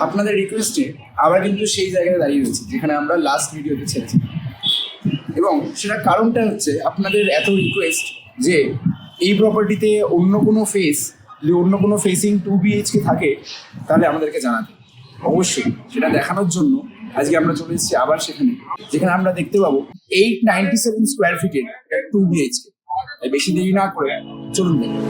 আপনাদের রিকোয়েস্টে আবার কিন্তু সেই জায়গায় দাঁড়িয়ে রয়েছে যেখানে আমরা লাস্ট ভিডিওতে ছেড়েছিলাম, এবং সেটার কারণটা হচ্ছে আপনাদের এত রিকোয়েস্ট যে এই প্রপার্টিতে অন্য কোনো ফেস, যদি অন্য কোনো ফেসিং 2 BHK থাকে তাহলে আমাদেরকে জানাতে। অবশ্যই সেটা দেখানোর জন্য আজকে আমরা চলে এসেছি আবার সেখানে, যেখানে আমরা দেখতে পাবো 897 স্কোয়ার ফিটের 2 BHK। বেশি দেরি না করে চলুন দেখি।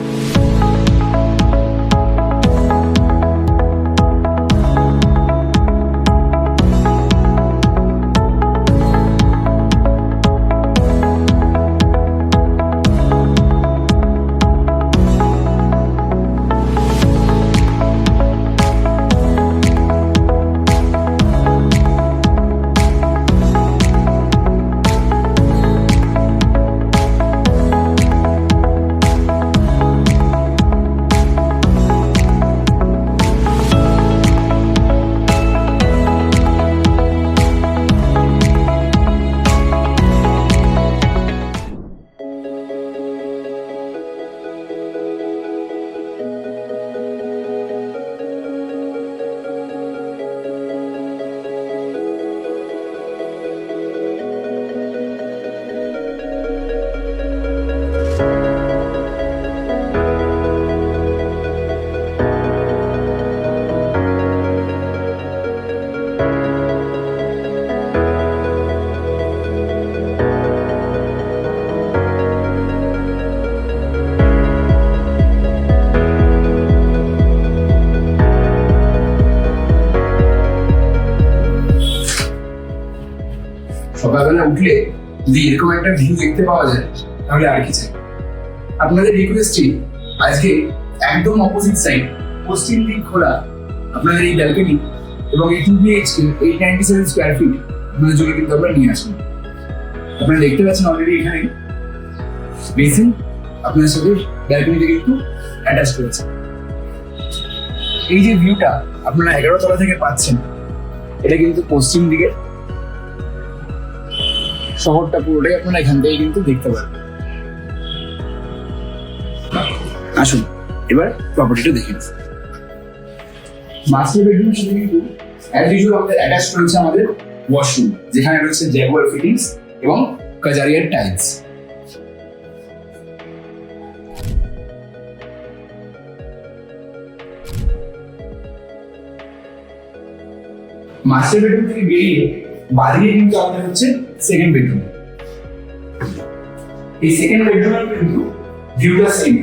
সকালবেলা উঠলে যদি এরকম একটা ভিউ দেখতে পাওয়া যায় তাহলে আর কি চাই। আপনাদের রিকোয়েস্টে আজকে একদম অপোজিট সাইড, পশ্চিম দিক খোলা আপনাদের এই ব্যালকনি এবং এই 2 BHK 897 স্কোয়ার ফিট আপনাদের জন্য কিন্তু আমরা নিয়ে আসবো। আপনারা দেখতে পাচ্ছেন অলরেডি এখানে বেসিন আপনাদের সাথে ব্যালকনিতে কিন্তু অ্যাটাচ করেছে। এই যে ভিউটা আপনারা 11 তলা থেকে পাচ্ছেন, এটা কিন্তু পশ্চিম দিকে শহরটা পুরোটাই আপনারা এখান থেকে কিন্তু দেখতে পারবেন। আসুন এবার প্রপার্টিটা দেখে নিন। মাস্টার বেডরুমের সাথে কিন্তু অ্যাজ ইউজুয়াল আমাদের অ্যাটাচ রয়েছে আমাদের ওয়াশরুম, যেখানে রয়েছে জ্যাগুয়ার ফিটিংস এবং কাজারিয়ার টাইলস। মাস্টার বেডরুম থেকে বেরিয়ে বাদিকে কিন্তু আমাদের হচ্ছে সেকেন্ড বেডরুম। এই সেকেন্ড বেডরুমের কিন্তু ভিউটা সেম,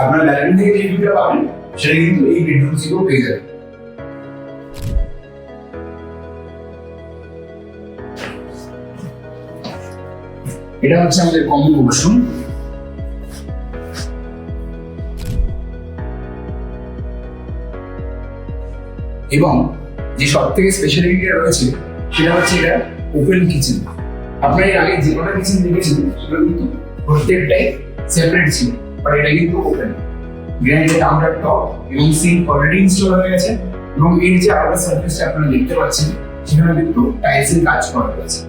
আপনারা ব্যালকনি থেকে যে ভিউটা পাবেন সেটা কিন্তু এই বেডরুম থেকেও পেয়ে যাবেন। এটা হচ্ছে আমাদের কমন ওয়াশরুম। এবং যে সব থেকে স্পেশালিটিটা রয়েছে সেটা হচ্ছে এটা ওপেন কিচেন। আপনারা এর আগে যে কোনো কিচেন দেখেছেন সেটা কিন্তু প্রত্যেকটাই সেপারেট ছিল, বাট এটা কিন্তু ওপেন। গ্র্যান্ডেড কাউন্টার টপ এবং সিঙ্ক অলরেডি ইনস্টল হয়ে গেছে, এবং এর যে আলাদা সার্ফেসটা আপনারা দেখতে পাচ্ছেন সেখানে কিন্তু টাইলসের কাজ করা হয়েছে।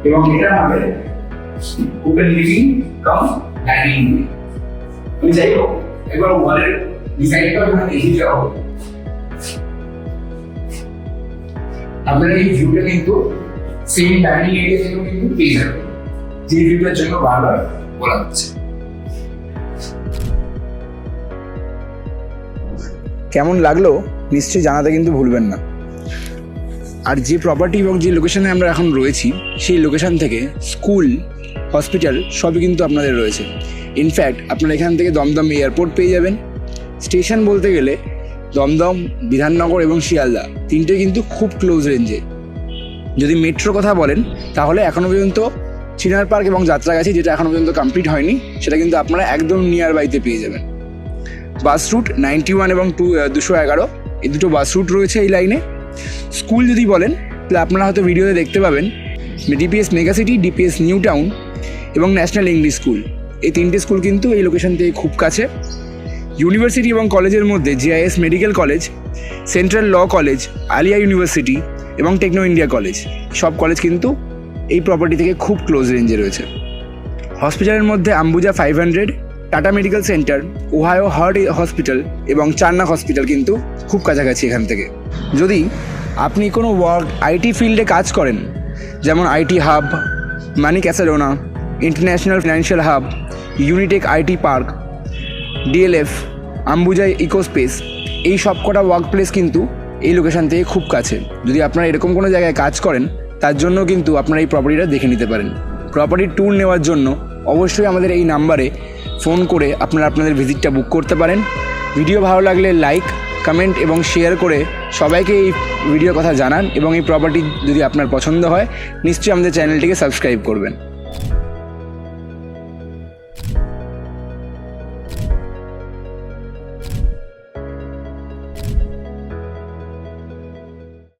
এবং এটা আমাদের open living cum dining room. আমি যাই হোক একবার ওয়ালের ডিজাইনটা আপনারা দেখে যাও। আপনারা এই ভিউটা কিন্তু সেম ডাইনিং এরিয়া থেকেও কিন্তু পেয়ে যাবেন, যে ভিউটার জন্য বারবার বলা হচ্ছে। কেমন লাগলো নিশ্চয়ই জানাতে কিন্তু ভুলবেন না। আর যে প্রপার্টি এবং যে লোকেশনে আমরা এখন রয়েছি সেই লোকেশন থেকে স্কুল, হসপিটাল সবই কিন্তু আপনাদের রয়েছে। ইনফ্যাক্ট আপনারা এখান থেকে দমদম এয়ারপোর্ট পেয়ে যাবেন। স্টেশন বলতে গেলে দমদম, বিধাননগর এবং শিয়ালদা তিনটে কিন্তু খুব ক্লোজ রেঞ্জে। যদি মেট্রোর কথা বলেন তাহলে এখনও পর্যন্ত চিনার পার্ক এবং যাত্রাগাছি, যেটা এখনও পর্যন্ত কমপ্লিট হয়নি, সেটা কিন্তু আপনারা একদম নিয়ার বাইতে পেয়ে যাবেন। বাস রুট 91 এবং 211 এই দুটো বাস রুট রয়েছে এই লাইনে। স্কুল যদি বলেন তাহলে আপনারা হয়তো ভিডিওতে দেখতে পাবেন DPS megacity, DPS new town এবং ন্যাশনাল ইংলিশ স্কুল। এই তিনটে স্কুল কিন্তু এই লোকেশন থেকে খুব কাছে। ইউনিভার্সিটি এবং কলেজের মধ্যে GIS medical college, central law college, Aliah university এবং টেকনো ইন্ডিয়া কলেজ, সব কলেজ কিন্তু এই প্রপার্টি থেকে খুব ক্লোজ রেঞ্জে রয়েছে। হসপিটালের মধ্যে Ambuja 500, tata medical centre, Ohio heart hospital এবং চান্না হসপিটাল কিন্তু খুব কাছাকাছি এখান থেকে। যদি আপনি কোনো আইটি ফিল্ডে কাজ করেন, যেমন IT hub, Mani Casadona, international financial hub, Unitech IT park, DLF, Ambuja Ecospace, এই সব কটা ওয়ার্ক প্লেস কিন্তু এই লোকেশান থেকে খুব কাছে। যদি আপনারা এরকম কোনো জায়গায় কাজ করেন, তার জন্য কিন্তু আপনারা এই প্রপার্টিটা দেখে নিতে পারেন। প্রপার্টির ট্যুর নেওয়ার জন্য অবশ্যই আমাদের এই নাম্বারে ফোন করে আপনারা আপনাদের ভিজিটটা বুক করতে পারেন। ভিডিও ভালো লাগলে লাইক, কমেন্ট এবং শেয়ার করে সবাইকে এই ভিডিওর কথা জানান এবং এই প্রপার্টি যদি আপনার পছন্দ হয় নিশ্চয়ই আমাদের চ্যানেলটিকে সাবস্ক্রাইব করবেন।